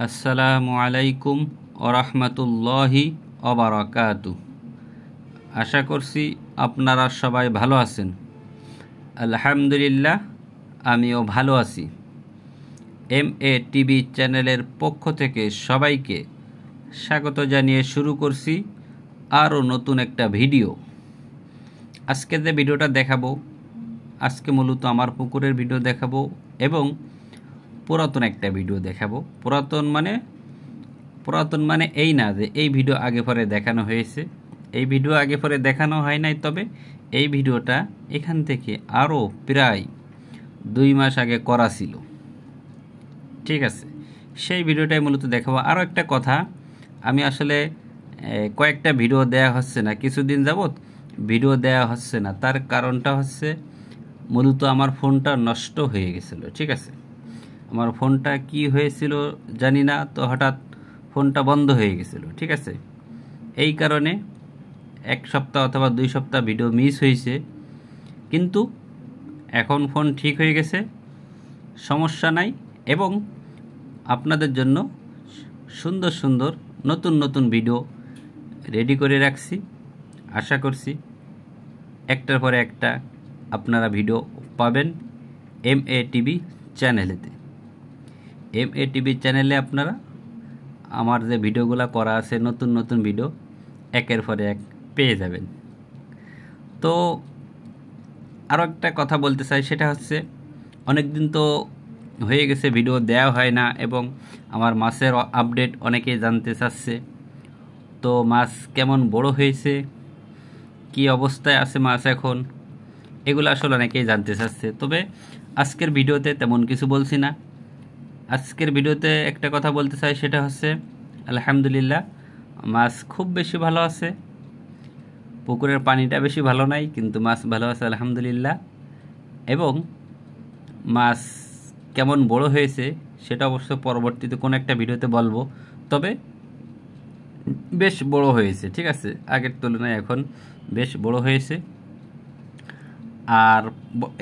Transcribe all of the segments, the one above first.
আসসালামু আলাইকুম ওরহমতুল্লাহি ওবারাকাতু। আশা করছি আপনারা সবাই ভালো আছেন। আলহামদুলিল্লাহ, আমিও ভালো আছি। MA টিভি চ্যানেলের পক্ষ থেকে সবাইকে স্বাগত জানিয়ে শুরু করছি আরও নতুন একটা ভিডিও। আজকে যে ভিডিওটা দেখাবো, আজকে মূলত আমার পুকুরের ভিডিও দেখাবো এবং পুরাতন একটা ভিডিও দেখাবো। পুরাতন মানে এই না যে এই ভিডিও আগে পরে দেখানো হয়েছে, এই ভিডিও আগে পরে দেখানো হয় নাই, তবে এই ভিডিওটা এখান থেকে আরও প্রায় 2 মাস আগে করা ছিল। ঠিক আছে, সেই ভিডিওটাই মূলত দেখাবো। আরও একটা কথা, আমি আসলে কয়েকটা ভিডিও দেয়া হচ্ছে না, কিছুদিন যাবত ভিডিও দেয়া হচ্ছে না। তার কারণটা হচ্ছে মূলত আমার ফোনটা নষ্ট হয়ে গেছিলো। ঠিক আছে, আমার ফোনটা কি হয়েছিল জানি না, তো হঠাৎ ফোনটা বন্ধ হয়ে গেছিলো। ঠিক আছে, এই কারণে 1 সপ্তাহ অথবা 2 সপ্তাহ ভিডিও মিস হয়েছে, কিন্তু এখন ফোন ঠিক হয়ে গেছে, সমস্যা নাই। এবং আপনাদের জন্য সুন্দর সুন্দর নতুন নতুন ভিডিও রেডি করে রাখছি। আশা করছি একটার পরে একটা আপনারা ভিডিও পাবেন MA টিভি চ্যানেলেতে। MA টিভি চ্যানেলে আপনারা আমার যে ভিডিওগুলো করা আছে, নতুন নতুন ভিডিও একের পরে এক পেয়ে যাবেন। তো আরও একটা কথা বলতে চাই, সেটা হচ্ছে অনেক দিন তো হয়ে গেছে ভিডিও দেওয়া হয় না, এবং আমার মাছের আপডেট অনেকেই জানতে চাচ্ছে। তো মাছ কেমন বড় হয়েছে, কি অবস্থায় আছে মাছ এখন, এগুলো আসলে অনেকেই জানতে চাচ্ছে। তবে আজকের ভিডিওতে তেমন কিছু বলছি না। আজকের ভিডিওতে একটা কথা বলতে চাই, সেটা হচ্ছে আলহামদুলিল্লাহ মাছ খুব বেশি ভালো আছে। পুকুরের পানিটা বেশি ভালো নাই, কিন্তু মাছ ভালো আছে আলহামদুলিল্লাহ। এবং মাছ কেমন বড় হয়েছে সেটা অবশ্য পরবর্তীতে কোনো একটা ভিডিওতে বলবো। তবে বেশ বড় হয়েছে, ঠিক আছে, আগের তুলনায় এখন বেশ বড় হয়েছে। আর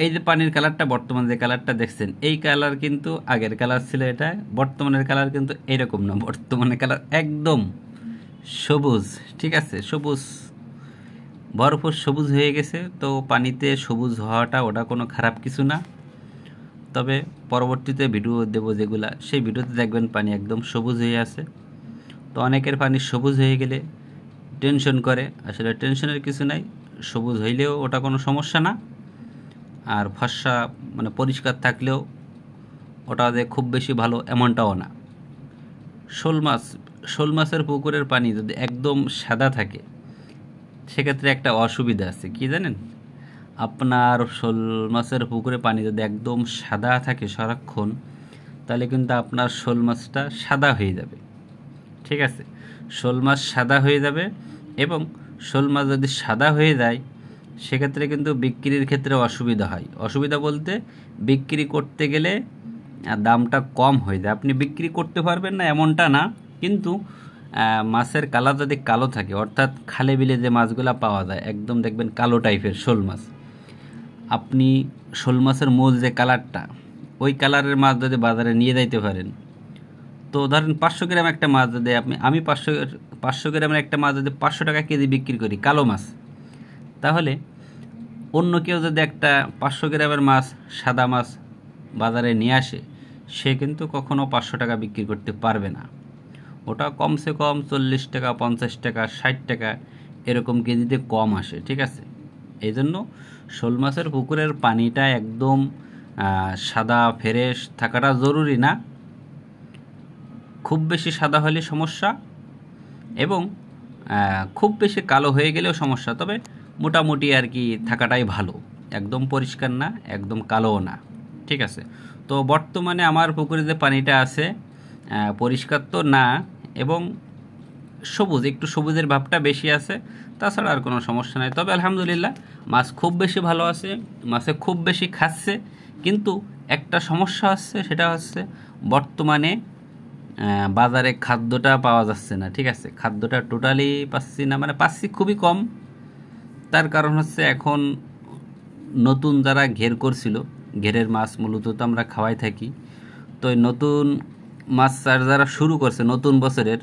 এই যে পানির কালারটা, বর্তমান যে কালারটা দেখছেন, এই কালার কিন্তু আগের কালার ছিল এটা, বর্তমানের কালার কিন্তু এরকম না। বর্তমানের কালার একদম সবুজ। ঠিক আছে, সবুজ, ভরপুর সবুজ হয়ে গেছে। তো পানিতে সবুজ হওয়াটা ওটা কোনো খারাপ কিছু না। তবে পরবর্তীতে ভিডিও দেবো যেগুলা, সেই ভিডিওতে দেখবেন পানি একদম সবুজ হয়ে আছে। তো অনেকের পানি সবুজ হয়ে গেলে টেনশন করে, আসলে টেনশনের কিছু নাই, সবুজ হইলেও ওটা কোনো সমস্যা না। আর ফর্সা মানে পরিষ্কার থাকলেও ওটা যে খুব বেশি ভালো এমনটাও না। শোল মাছের পুকুরের পানি যদি একদম সাদা থাকে, সেক্ষেত্রে একটা অসুবিধা আছে, কি জানেন? আপনার শোল মাছের পুকুরে পানি যদি একদম সাদা থাকে সারাক্ষণ, তাহলে কিন্তু আপনার শোল মাছটা সাদা হয়ে যাবে। ঠিক আছে, শোল মাছ সাদা হয়ে যাবে, এবং শোল মাছ যদি সাদা হয়ে যায়, সেক্ষেত্রে কিন্তু বিক্রির ক্ষেত্রে অসুবিধা হয়। অসুবিধা বলতে, বিক্রি করতে গেলে দামটা কম হয়ে যায়। আপনি বিক্রি করতে পারবেন না এমনটা না, কিন্তু মাছের কালার যদি কালো থাকে, অর্থাৎ খালে বিলে যে মাছগুলো পাওয়া যায় একদম দেখবেন কালো টাইপের শোল মাছ, আপনি শোল মাছের মূল যে কালারটা, ওই কালারের মাছ যদি বাজারে নিয়ে যাইতে পারেন, তো ধরেন 500 গ্রাম একটা মাছ যদি আমি 500 গ্রামের একটা মাছ যদি 500 টাকা কেজি বিক্রি করি কালো মাছ, তাহলে অন্য কেউ যদি একটা 500 গ্রামের মাছ, সাদা মাছ বাজারে নিয়ে আসে, সে কিন্তু কখনো 500 টাকা বিক্রি করতে পারবে না। ওটা কমসে কম 40 টাকা, 50 টাকা, 60 টাকা এরকম কেজিতে কম আসে। ঠিক আছে, এই জন্য শোল মাছের পুকুরের পানিটা একদম সাদা ফ্রেশ থাকাটা জরুরি না। খুব বেশি সাদা হলে সমস্যা, এবং খুব বেশি কালো হয়ে গেলেও সমস্যা। তবে মোটামুটি আর কি থাকাটাই ভালো, একদম পরিষ্কার না, একদম কালোও না। ঠিক আছে, তো বর্তমানে আমার পুকুরে যে পানিটা আছে পরিষ্কার তো না, এবং সবুজ, একটু সবুজের ভাবটা বেশি আছে, তাছাড়া আর কোনো সমস্যা নাই। তবে আলহামদুলিল্লাহ মাছ খুব বেশি ভালো আছে, মাছে খুব বেশি খাচ্ছে। কিন্তু একটা সমস্যা হচ্ছে, সেটা হচ্ছে বর্তমানে বাজারে খাদ্যটা পাওয়া যাচ্ছে না। ঠিক আছে, খাদ্যটা টোটালি পাচ্ছি না, মানে পাচ্ছি খুবই কম। তার কারণ হচ্ছে এখন নতুন যারা ঘের করছিল, ঘেরের মাছ মূলত তো আমরা খাওয়াই থাকি, তো নতুন মাছ চাষ যারা শুরু করছে নতুন বছরের,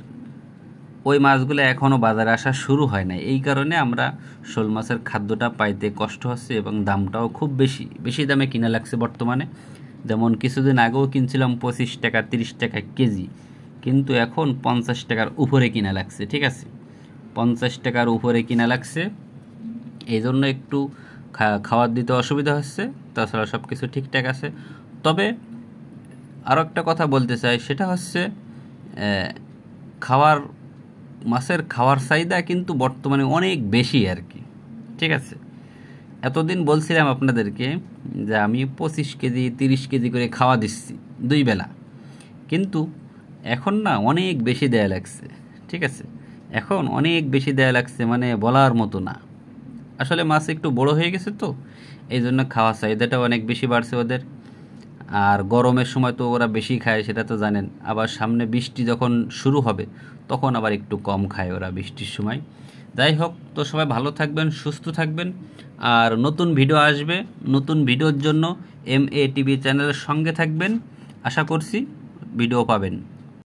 ওই মাছগুলো এখনও বাজারে আসা শুরু হয় নাই। এই কারণে আমরা শোল মাছের খাদ্যটা পাইতে কষ্ট হচ্ছে এবং দামটাও খুব বেশি বেশি দামে কিনা লাগছে বর্তমানে। যেমন কিছুদিন আগেও কিনছিলাম 25 টাকা 30 টাকা কেজি, কিন্তু এখন 50 টাকার উপরে কিনা লাগছে। ঠিক আছে, 50 টাকার উপরে কিনা লাগছে, এই জন্য একটু খাবার দিতে অসুবিধা হচ্ছে। তাছাড়া সব কিছু ঠিকঠাক আছে। তবে আরও একটা কথা বলতে চাই, সেটা হচ্ছে খাওয়ার মাছের খাওয়ার চাহিদা কিন্তু বর্তমানে অনেক বেশি আর কি। ঠিক আছে, এতদিন বলছিলাম আপনাদেরকে যে আমি 25 কেজি 30 কেজি করে খাওয়া দিচ্ছি 2 বেলা, কিন্তু এখন না অনেক বেশি দেয়া লাগছে। ঠিক আছে, এখন অনেক বেশি দেয়া লাগছে, মানে বলার মতো না। আসলে মাছ একটু বড় হয়ে গেছে তো, এই জন্য খাওয়ার চাহিদাটাও অনেক বেশি বাড়ছে ওদের। আর গরমের সময় তো ওরা বেশি খায়, সেটা তো জানেন। আবার সামনে বৃষ্টি যখন শুরু হবে তখন আবার একটু কম খায় ওরা বৃষ্টির সময়। যাই হোক, তো সবাই ভালো থাকবেন, সুস্থ থাকবেন। আর নতুন ভিডিও আসবে, নতুন ভিডিওর জন্য MA TV চ্যানেলের সঙ্গে থাকবেন। আশা করছি ভিডিও পাবেন।